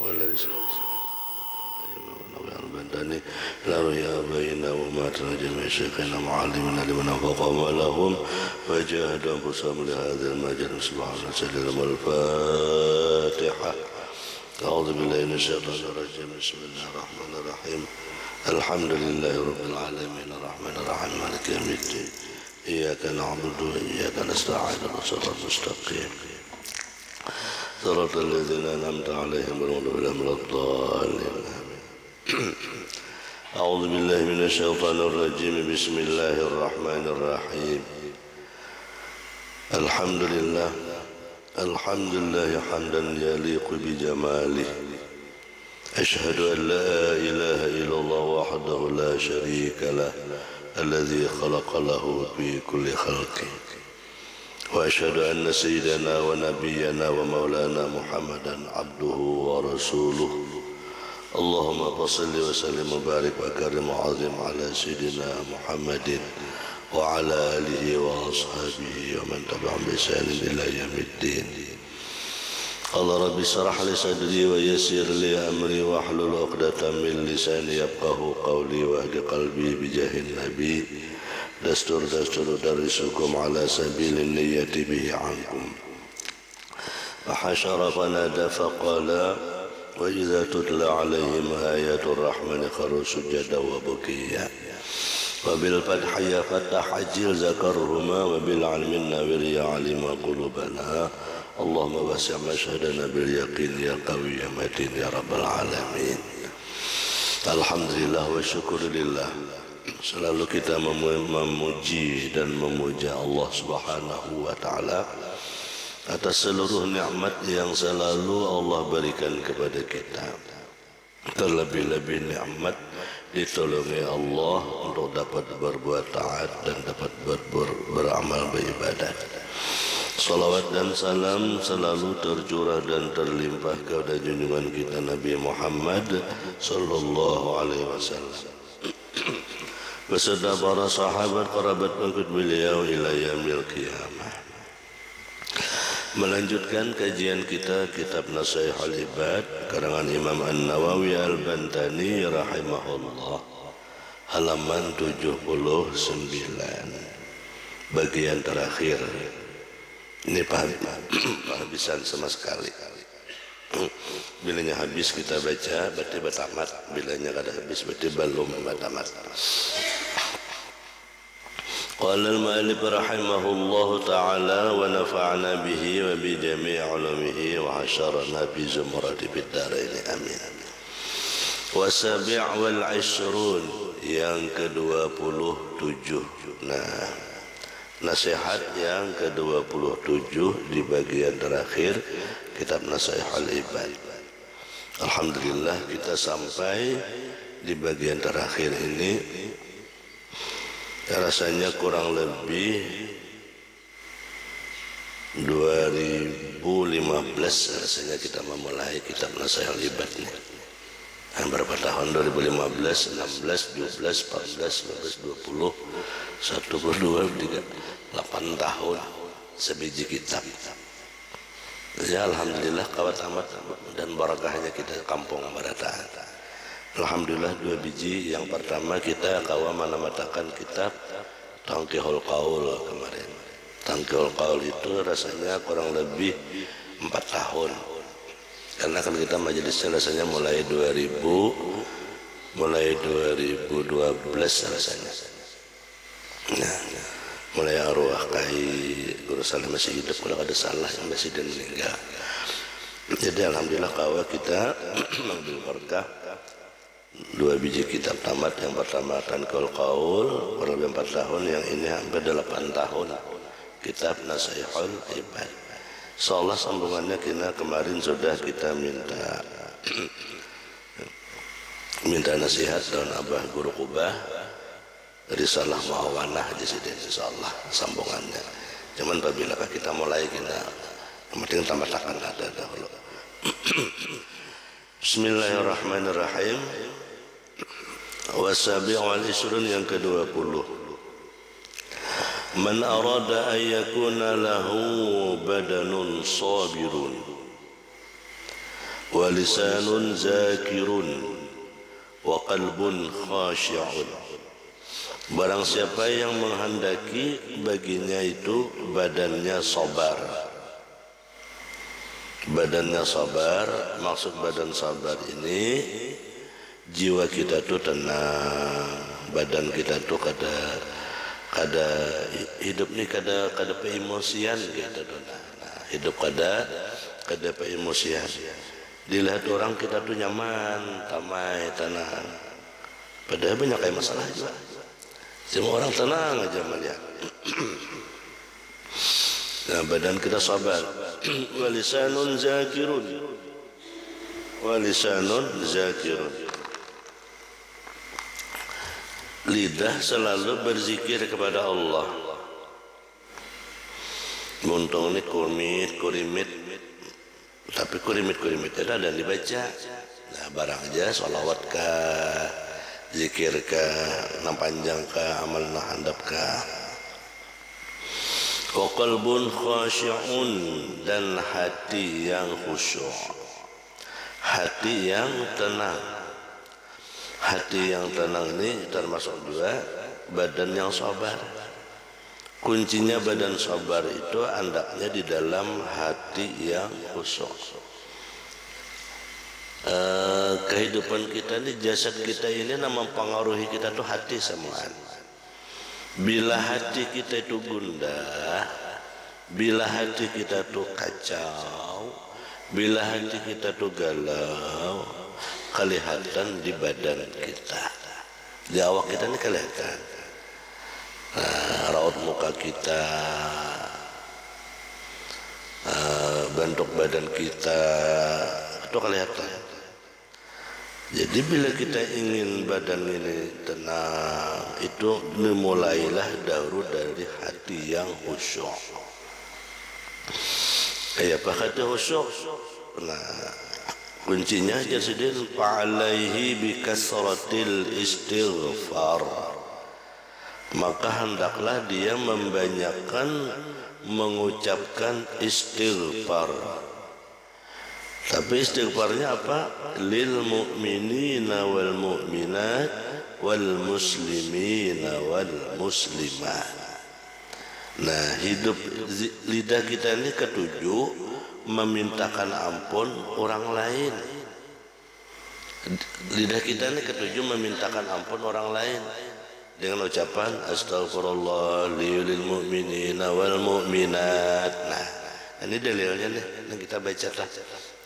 وليس البنداني لا رياء بينا وما تنجم شيخنا معلمنا لمن أنفقهم لهم وجاهدوا أنفسهم لهذا المجال. سبحانه وتعالى. الفاتحة. أعوذ بالله من الشيطان الرجيم. بسم الله الرحمن الرحيم. الحمد لله رب العالمين الرحمن الرحيم مالك يوم الدين. إياك نعبد وإياك نستعين صراط المستقيم صراط الذين أنعمت عليهم غير المغضوب عليهم ولا الضالين. أعوذ بالله من الشيطان الرجيم. بسم الله الرحمن الرحيم. الحمد لله حمدا يليق بجماله. أشهد أن لا إله إلا الله وحده لا شريك له الذي خلق له في كل خلق. وأشهد أن سيدنا ونبينا ومولانا محمدا عبده ورسوله. اللهم صل وسلم وبارك وكرم وعظم على سيدنا محمد وعلى آله وأصحابه ومن تبعهم بإحسان إلى يوم الدين. قال رب اشرح لي صدري ويسر لي أمري واحلل عقدة من لساني يفقهوا قولي واهد قلبي بجاه النبي. دستور درسكم على سبيل النية به عنكم. فحشر فنادى فقال وإذا تتلى عليهم آيات الرحمن خروا سجدا وبكيا. وبالفتح يفتح عجل ذكرهما وبالعلم النابر يعلم قلوبنا. اللهم وسع مشهدنا باليقين يا قوي يا متين يا رب العالمين. Alhamdulillah wa syukurillah. Selalu kita memuji dan memuja Allah Subhanahu wa Ta'ala atas seluruh nikmat yang selalu Allah berikan kepada kita. Terlebih-lebih nikmat ditolongi Allah untuk dapat berbuat taat dan dapat beramal beribadat. Salawat dan salam selalu tercurah dan terlimpah kepada junjungan kita Nabi Muhammad sallallahu alaihi wasallam beserta para sahabat, kerabat pengikut beliau ila yaumil qiyamah. Melanjutkan kajian kita kitab Nasihatul Ibad karangan Imam An-Nawawi Al-Bantani rahimahullah, halaman 79, bagian terakhir. Ini penghabisan sama sekali. Bilanya habis kita baca berarti tamat, bilanya kada habis berarti belum tamat. Qala al-mu'allif rahimahullahu ta'ala wa nafa'na bihi wa bi jami' ulumihi wa hasyarna bi zumrati fid darain amin. Wa sabi' wal 'ishrun yang ke-27. Nah, nasihat yang ke-27 di bagian terakhir kitab Nasihatul Ibad. Alhamdulillah kita sampai di bagian terakhir ini. Rasanya kurang lebih 2015 rasanya kita memulai kitab Nasihatul Ibad ini. Berapa tahun? 2015, 16, 17, 14, 15, 20, 1, 2, 3, 8 tahun sebiji kitab. Ya Alhamdulillah kawat amat dan barakahnya kita kampung barataan. Alhamdulillah 2 biji. Yang pertama kita kawa menamatakan kitab Tanqihul Qaul kemarin. Tanqihul Qaul itu rasanya kurang lebih 4 tahun. Karena kan kita majelisnya rasanya mulai 2012 rasanya. Nah, mulai arwah kai Guru Saleh masih hidup, kalau ada salah yang masih dan meninggal. Jadi alhamdulillah kawa kita mengambil berkah 2 biji kitab tamat. Yang pertama Tanqihul Qaul kurang lebih 4 tahun, yang ini hampir 8 tahun kitab Nasihatul Ibad. Insyaallah sambungannya kita kemarin sudah kita minta nasihat dan Abah Guru Qubah Risalah Muawanah di sini, insyaallah sambungannya. Cuman apabila kita mulai kita penting tambahkan ada dahulu. Bismillahirrahmanirrahim. Wasabi'ul isrun yang ke-20. Man arada an yakuna lahu badanun sabirun wa lisanun zakirun wa qalbun khashi'un. Barang siapa yang menghendaki baginya itu badannya sabar. Badannya sabar, maksud badan sabar ini jiwa kita tuh tenang, badan kita tuh kada hidup ni kada peemosian gitu tuh. Nah, hidup kada peemosian. Dilihat orang kita tuh nyaman, damai, tenang. Padahal banyak kayak masalah juga. Semua orang tenang aja melihat. Nah, badan kita sabar. Walisanun zakirun. Walisanun zakirun. Lidah selalu berzikir kepada Allah. Muntong ini kurimit. Tapi kurimit itu ada yang dibaca. Nah, barang aja sholawat kah, zikir kah, panjang kah, amal handap kah. Wa qalbun khashi'un, dan hati yang khusyuk, hati yang tenang. Hati yang tenang ini termasuk juga badan yang sabar. Kuncinya badan sabar itu andaknya di dalam hati yang khusyuk. Kehidupan kita ini, jasad kita ini mempengaruhi kita tuh hati semuanya. Bila hati kita itu gundah, bila hati kita tuh kacau, bila hati kita tuh galau, kelihatan di badan kita, di awak kita ini kelihatan. Raut muka kita, bentuk badan kita itu kelihatan. Jadi bila kita ingin badan ini tenang, itu dimulailah dahulu dari hati yang khusyuk. Kayak apa hati khusyuk? Nah, kuncinya jadi fa'alaihi bikasratil istighfar. Maka hendaklah dia membanyakan mengucapkan istighfar. Tapi istighfarnya apa? Lil mu'minina wal mu'minat wal muslimina wal muslimat. Nah, hidup lidah kita ini ketujuh memintakan ampun orang lain. Lidah kita ini ketujuh memintakan ampun orang lain dengan ucapan astagfirullah lil mu'minina wal mu'minat. Nah, ini dalilnya nih, yang kita baca lah,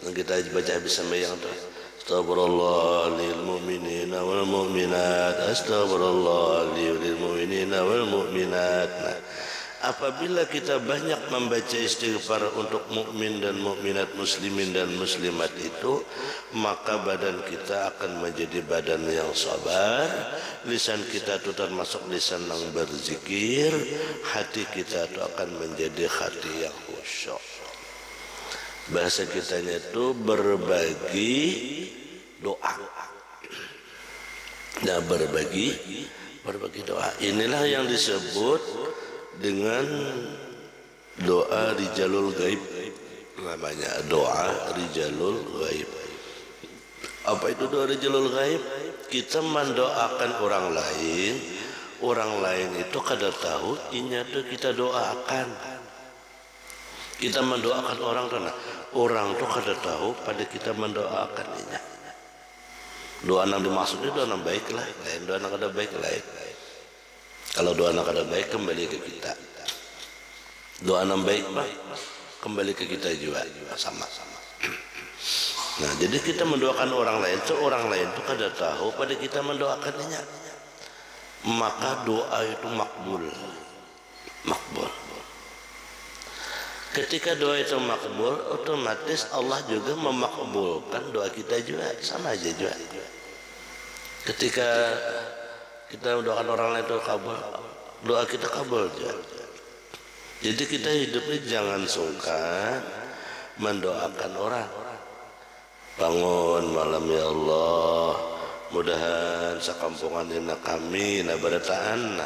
yang kita baca habis sembahyang tuh. Astagfirullah lil mu'minina wal mu'minat, astagfirullah lil mu'minina wal mu'minat. Nah, apabila kita banyak membaca istighfar untuk mukmin dan mukminat, muslimin dan muslimat itu, maka badan kita akan menjadi badan yang sabar, lisan kita itu termasuk lisan yang berzikir, hati kita itu akan menjadi hati yang khusyuk. Bahasa kitanya itu berbagi doa. Nah, berbagi doa. Inilah yang disebut dengan doa rijalul gaib, namanya doa rijalul gaib. Apa itu doa rijalul gaib? Kita mendoakan orang lain itu kada tahu inya tuh kita doakan. Kita mendoakan orang tuh kada tahu pada kita mendoakan inya. Doa yang dimaksud itu doa yang baik lah, lain doa yang kada baik lain. Kalau doa yang kada baik kembali ke kita. Doa yang baik pak kembali ke kita juga sama-sama. Nah, jadi kita mendoakan orang lain, orang lain itu kada tahu pada kita mendoakannya. Maka doa itu makbul. Ketika doa itu makbul, otomatis Allah juga memakbulkan doa kita juga, sama aja juga. Ketika kita mendoakan orang lain itu kabul, doa kita kabul juga. Jadi kita hidupnya jangan sungkan mendoakan orang. Bangun malam ya Allah, mudahan sakampungan dina kami na barataan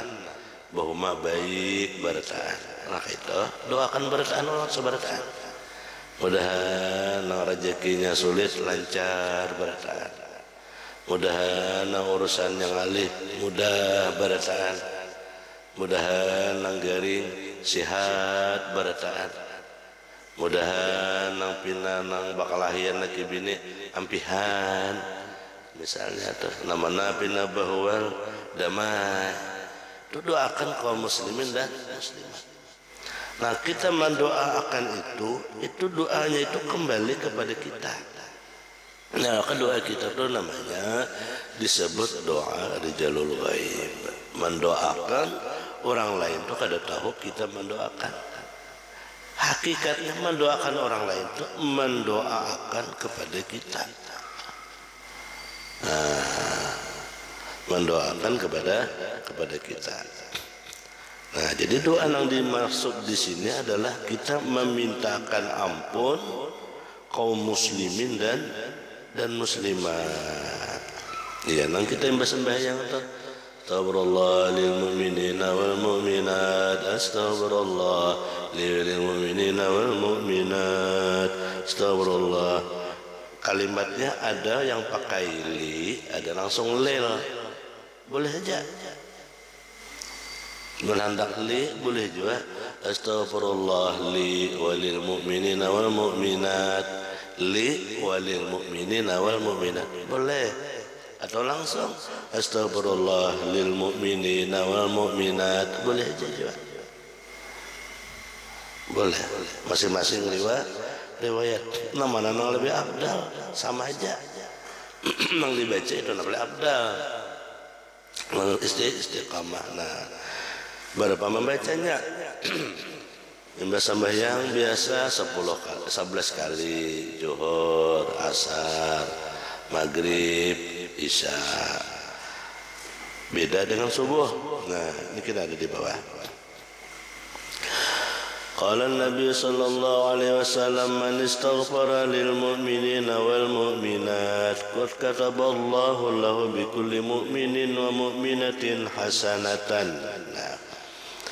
bahuma baik barataan. Nah itu doakan barataan orang sebarataan. Mudahan nang rezekinya sulit lancar barataan. Mudahan nang urusan yang alih mudah barataan. Mudahan nang garing sehat barataan. Mudahan nang pina nang bakalahian laki bini ampihan. Misalnya tuh namana pina bahwal damai. Itu doakan kaum muslimin dan muslimat. Nah, kita mendoakan itu doanya itu kembali kepada kita. Nah, doa kita itu namanya disebut doa rijalul ghaib. Mendoakan orang lain itu kada tahu kita mendoakan. Hakikatnya mendoakan orang lain itu mendoakan kepada kita. Nah, mendoakan kepada kita. Nah, jadi doa yang dimaksud di sini adalah kita memintakan ampun kaum muslimin dan muslimat. Iya, nang kita yang bersembahyang itu Astagfirullah lil mu'minina wal mu'minat, astagfirullah lil mu'minina wal mu'minat, astagfirullah. Kalimatnya ada yang pakai li, ada langsung lil. Boleh aja. Berhandak li boleh juga astaghfirullah li walil mu'minina wal mu'minat, li walil mu'minina wal mu'minat boleh, atau langsung astaghfirullah lil mu'minina wal mu'minat boleh aja juga, boleh masing-masing riwayat nama nang lebih abdal sama aja. Nang dibaca itu nang lebih abdal nang istiqamah. Nah, berapa membacanya? Imbas sembahyang biasa 11 kali, zuhur, asar, maghrib, isya. Beda dengan subuh. Nah, ini kita ada di bawah. Qala Nabi sallallahu alaihi wasallam man istaghfara lil mu'minina wal mu'minat qad kataballahu lahu bi kulli mu'minin wa mu'minatin hasanatan. Nah,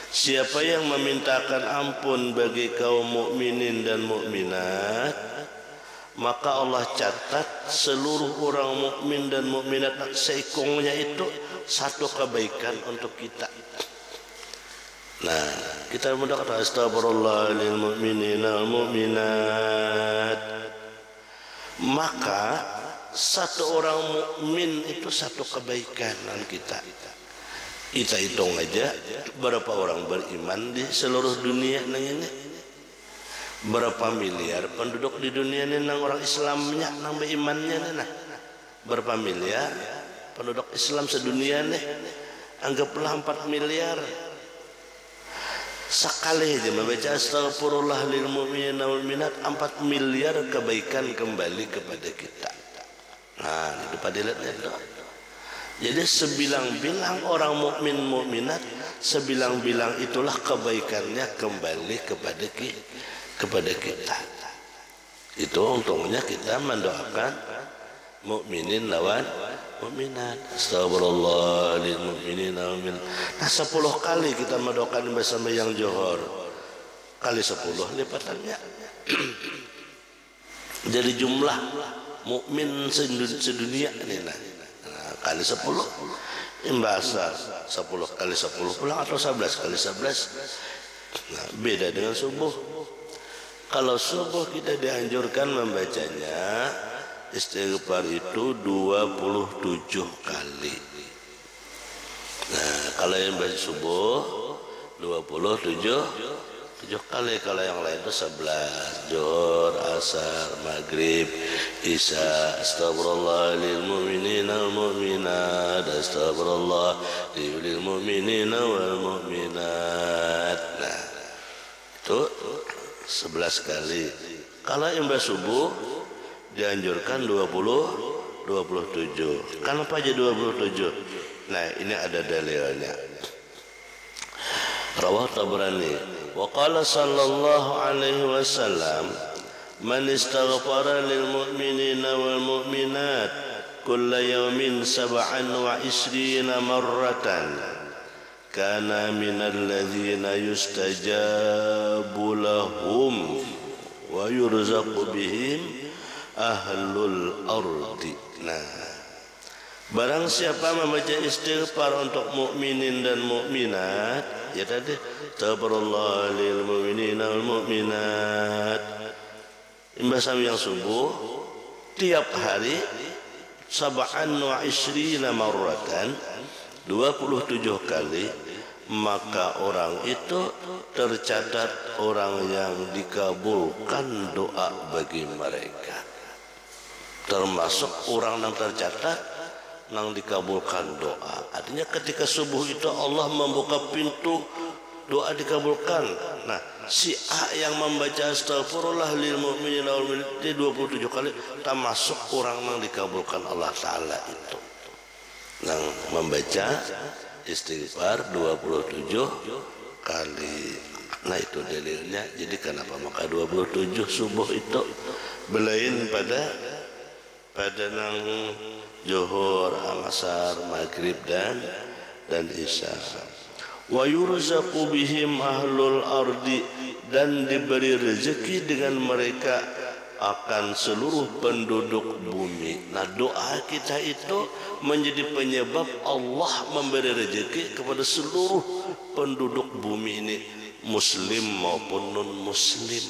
siapa yang memintakan ampun bagi kaum mukminin dan mukminat, maka Allah catat seluruh orang mukmin dan mukminat seikungnya itu satu kebaikan untuk kita. Nah, kita mendoakan astagfirullah lil mu'minina wal mu'minat. Maka satu orang mukmin itu satu kebaikan kita. Kita hitung aja berapa orang beriman di seluruh dunia ini. Berapa miliar penduduk di dunia ini nang orang Islamnya nang berimannya nah. Berapa miliar penduduk Islam sedunia nih? Anggaplah 4 miliar. Sekali aja membaca astagfirullah lil mu'minina wal mu'minat 4 miliar kebaikan kembali kepada kita. Nah, itu padilatnya itu. Jadi sebilang-bilang orang mukmin mukminat, sebilang-bilang itulah kebaikannya kembali kepada kita. Itu untungnya kita mendoakan mukminin lawan mukminat. Astagfirullah lil mu'minina wal mu'minat. Nah, 10 kali kita mendoakan bersama yang johor. Kali 10 lipatannya. Jadi jumlah mukmin sedunia ini nah. Kali 10 imbasa 10 kali 10 pulang atau 11 kali 11. Nah, beda dengan subuh. Kalau subuh kita dianjurkan membacanya istighfar itu 27 kali. Nah, kalau yang baca subuh 27 kali, kalau yang lain itu 11, zuhur, asar, maghrib, isya. Astagfirullah lil mu'minina wal mu'minat, astagfirullah lil mu'minina wal mu'minat. Nah, itu 11 kali. Kalau imbas subuh dianjurkan 27. Kenapa aja 27? Nah, ini ada dalilnya. Rawah Tabrani, wa qala sallallahu alaihi wasallam, man istaghfara lil mu'minina wal mu'minat kulla yawmin 27 marratan kana minal ladzina yustajabu lahum wa wa yurzaqu bihim ahlul ardi. Nah, barang siapa membaca istighfar untuk mukminin dan mukminat, ya tadi tabarallahu lil mu'minina wal mu'minat, imbasam yang subuh tiap hari sab'an wa ishrina marratan, 27 kali, maka orang itu tercatat orang yang dikabulkan doa bagi mereka. Termasuk orang yang tercatat yang dikabulkan doa. Artinya ketika subuh itu Allah membuka pintu doa dikabulkan. Nah, si A yang membaca astagfirullah lil mu'minina wal mu'minat 27 kali termasuk orang yang dikabulkan Allah Ta'ala itu. Yang membaca istighfar 27 kali. Nah, itu dalilnya. Jadi kenapa maka 27 subuh itu belain pada nang Zuhur, Asar, Maghrib dan Isya. Wa yurzaqu bihim ahlul ardi, dan diberi rezeki dengan mereka akan seluruh penduduk bumi. Nah, doa kita itu menjadi penyebab Allah memberi rezeki kepada seluruh penduduk bumi ini, muslim maupun non muslim.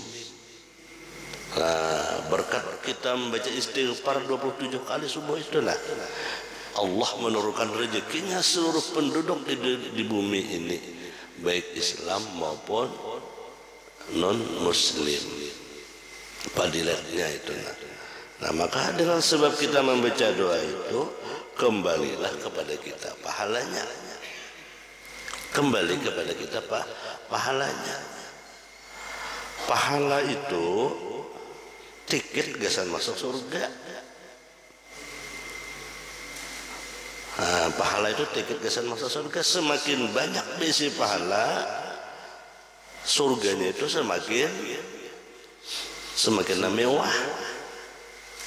Nah, berkat kita membaca istighfar 27 kali subuh itulah Allah menurunkan rezekinya seluruh penduduk di bumi ini, baik Islam maupun non muslim. Fadilatnya itu. Nah, maka dengan sebab kita membaca doa itu, kembalilah kepada kita pahalanya. Kembali kepada kita pahalanya. Pahala itu tiket gasan masuk surga. Nah, pahala itu tiket gasan masuk surga. Semakin banyak besi pahala, surganya itu semakin mewah.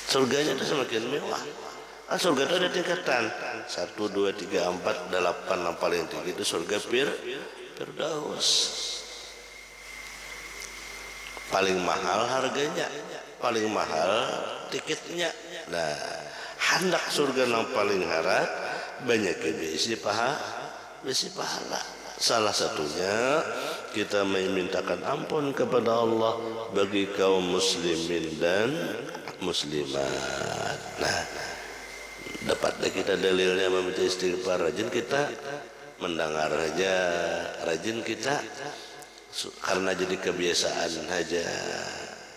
Surganya itu semakin mewah. Surga itu ada tingkatan 1, 2, 3, 4, 8. Yang paling tinggi itu surga Firdaus. Paling mahal harganya, paling mahal tiketnya. Nah, hendak surga yang paling harap banyak besi pahala. Salah satunya kita memintakan ampun kepada Allah bagi kaum muslimin dan muslimat. Nah, dapatlah kita dalilnya membaca istighfar. Rajin kita mendengar aja, rajin kita karena jadi kebiasaan aja.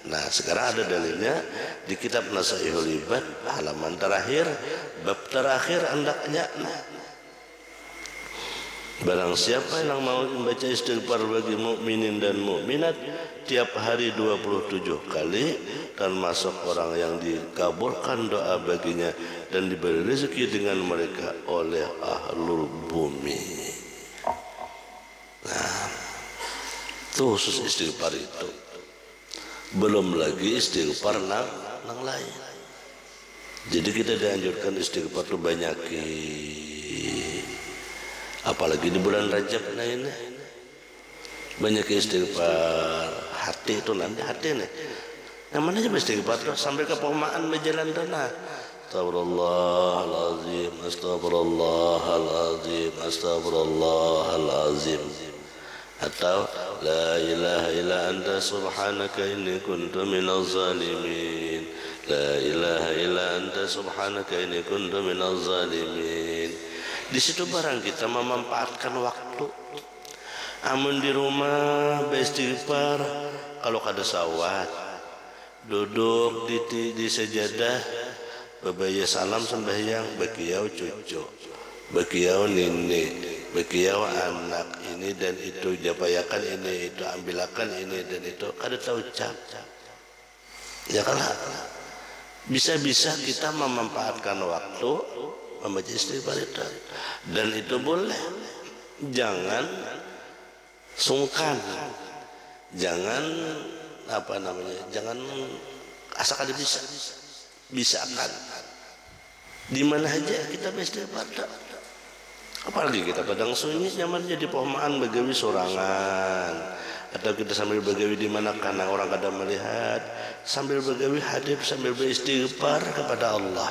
Nah, sekarang ada dalilnya di kitab Nasaihul Ibad halaman terakhir, bab terakhir hendaknya. Barang siapa yang mau membaca istighfar bagi mukminin dan mukminat tiap hari 27 kali, termasuk orang yang dikabulkan doa baginya dan diberi rezeki dengan mereka oleh ahlul bumi. Nah, itu khusus istighfar itu. Belum lagi istighfar nang lain. Jadi kita dianjurkan istighfar itu banyakin. Apalagi di bulan Rajab nah ini banyak istighfar. Hati itu nanti hati nih namanya aja istighfar terus sampai ke pemaan berjalan tanah. Astagfirullahaladzim, astagfirullahaladzim, astagfirullahaladzim. Atau la ilaha illa anta subhanaka inni kuntu minaz zalimin, la ilaha illa anta subhanaka inni kuntu minaz zalimin. Di situ barang kita memanfaatkan waktu. Amun di rumah beristighfar, kalau kada sawat duduk di sejadah babaya salam sembahyang, bakiau cucu, bakiau nini, bakiau anak, ini dan itu, japayakan ini itu, ambilakan ini dan itu, kada tahu ucap. Ya kan? Bisa-bisa kita memanfaatkan waktu membaca istighfar itu, dan itu boleh. Jangan sungkan, jangan jangan asalkan bisakan. Di mana aja kita beristighfar. Apalagi kita padang sunyi nyaman jadi pohmaan begawi sorangan. atau kita sambil begawi di mana karena orang kadang melihat, sambil begawi hadir sambil beristighfar kepada Allah.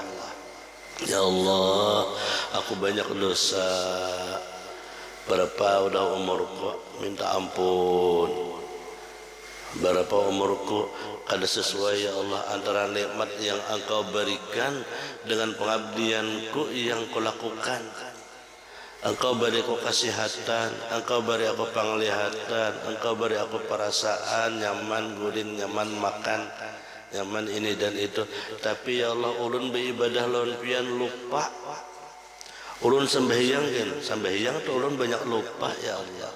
Ya Allah, aku banyak dosa. Berapa udah umurku, minta ampun. Berapa umurku kada sesuai ya Allah antara nikmat yang Engkau berikan dengan pengabdianku yang kulakukan. Engkau beri aku kesehatan, Engkau beri aku penglihatan, Engkau beri aku perasaan nyaman gulin, nyaman makan, nyaman ini dan itu. Tapi ya Allah, ulun beribadah lawan pian lupa. Ulun sembahyang kan, sembahyang tu ulun banyak lupa ya Allah.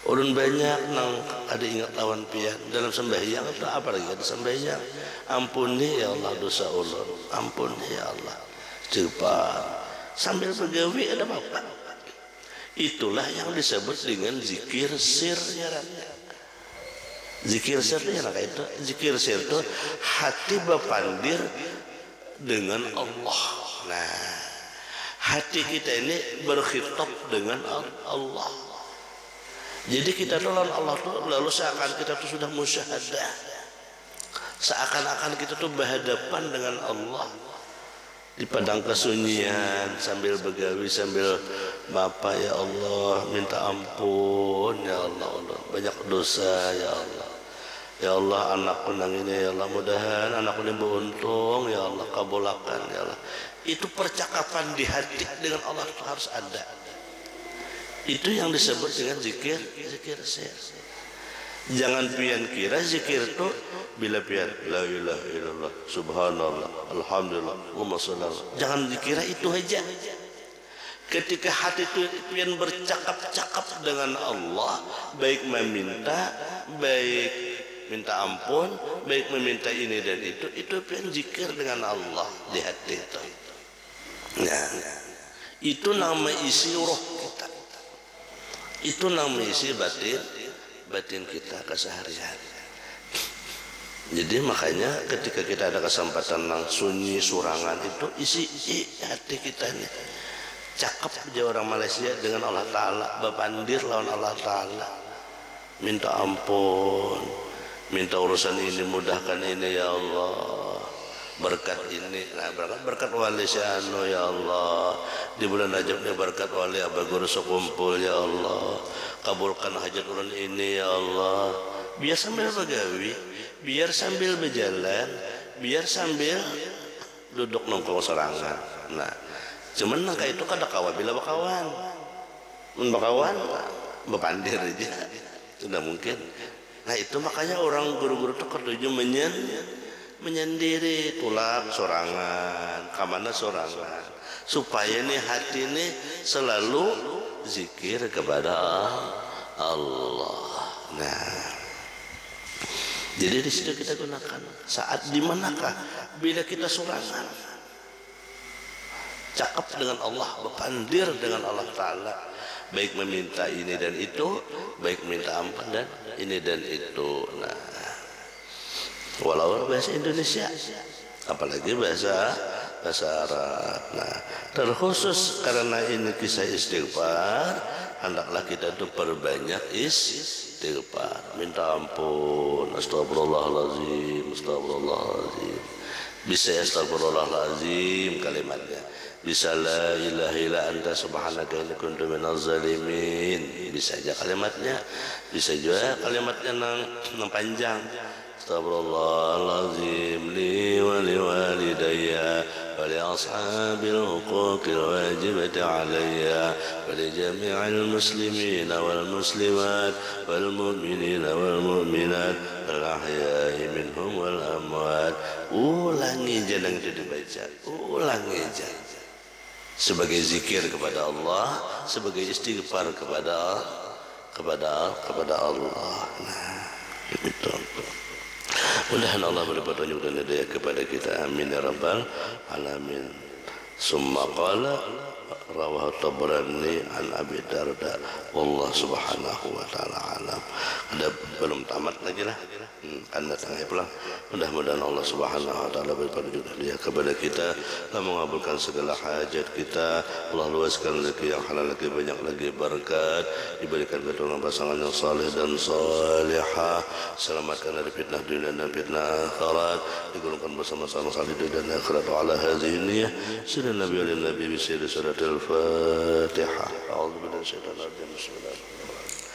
Ulun banyak nang ada ingat lawan pian dalam sembahyang itu apa lagi ada sembahyang. Ampuni ya Allah dosa ulun, ampuni ya Allah. Istighfar sambil begawi ada apa? Itulah yang disebut dengan zikir sir. Zikir sir ya nak itu. Zikir sir itu hati berpandir dengan Allah. Nah, hati kita ini berkhitab dengan Allah. Jadi kita lawan Allah tuh lalu seakan kita tuh sudah musyahadah, seakan-akan kita tuh berhadapan dengan Allah di padang kesunyian sambil begawi sambil Bapak ya Allah minta ampun ya Allah, banyak dosa ya Allah. Ya Allah anakku nang ini ya Allah, mudahan anakku ini beruntung ya Allah, kabulkan ya Allah. Itu percakapan di hati dengan Allah itu harus ada. Itu yang disebut dengan zikir sir. Jangan pian kira zikir itu bila pian la ilaha illallah subhanallah alhamdulillah Allahumma shalli ala. Jangan dikira itu aja. Ketika hati itu pian bercakap-cakap dengan Allah, baik meminta, baik minta ampun, baik meminta ini dan itu pian zikir dengan Allah di hati itu. Nah, itu nama isi roh kita. Itu namanya isi batin kita keseharian. Jadi makanya ketika kita ada kesempatan nang sunyi surangan itu isi hati kita ini cakap aja orang Malaysia dengan Allah Ta'ala, berpandir lawan Allah Ta'ala, minta ampun, minta urusan ini mudahkan ini ya Allah, berkat ini, nah berkat wali syanu ya Allah, di bulan Rajab ini berkat wali Abah Guru sekumpul ya Allah, kabulkan hajat ulun ini ya Allah. Biar sambil begawi, biar sambil berjalan, biar sambil duduk nongkrong sorangan. Nah, cuman nangka itu kada kawan bila bakawan, bakawan berpandir aja, sudah mungkin. Nah itu makanya orang guru-guru itu kerja menyendiri tulak sorangan, kamana sorangan, supaya nih hati ini selalu zikir kepada Allah. Nah, jadi di situ kita gunakan saat di manakah bila kita sorangan, cakap dengan Allah, berpandir dengan Allah Ta'ala, baik meminta ini dan itu, baik meminta ampun dan ini dan itu. Nah, walau bahasa Indonesia, apalagi bahasa Arab. Nah, terkhusus karena ini kisah istighfar, hendaklah kita tuh perbanyak istighfar, minta ampun, astagfirullahaladzim, astagfirullahaladzim. Bisa astagfirullahaladzim kalimatnya, bisa la ilaha illa anta subhanaka inni kuntu minaz zalimin, bisa aja kalimatnya, bisa juga kalimatnya nang panjang. Astagfirullahaladzim li wa li walidayya wa li ashabil huquqil wajibati alayya wa li jami'il muslimina wal muslimat wal mu'minina wal mu'minat wal ahya'i minhum wal amwat. Ulangi jangan itu dibaca, ulangi jangan. Sebagai zikir kepada Allah, sebagai istighfar kepada Allah. Nah, itu. Mudah-mudahan Allah beri petunjuk dan hidayah kepada kita. Amin ya rabbal alamin. Summa qala rawahu Tabrani an Abi Darda wallahu subhanahu wa ta'ala alam. Ada belum tamat lagi lah. Anda tengah pulang. Mudah-mudahan Allah subhanahu wa ta'ala berpaling dia kepada kita dan mengabulkan segala hajat kita. Allah luaskan rezeki yang halal lagi, banyak lagi berkat, diberikan keturunan pasangan yang saleh dan salihah, selamatkan dari fitnah dunia dan fitnah akhirat, digolongkan bersama-sama salih dunia dan akhirat. Ala hadhihi niyyah sirrin nabi wal nabi bi sirri suratul Fatihah. A'udzu billahi minasyaitonir rajim. Bismillahirrahmanirrahim.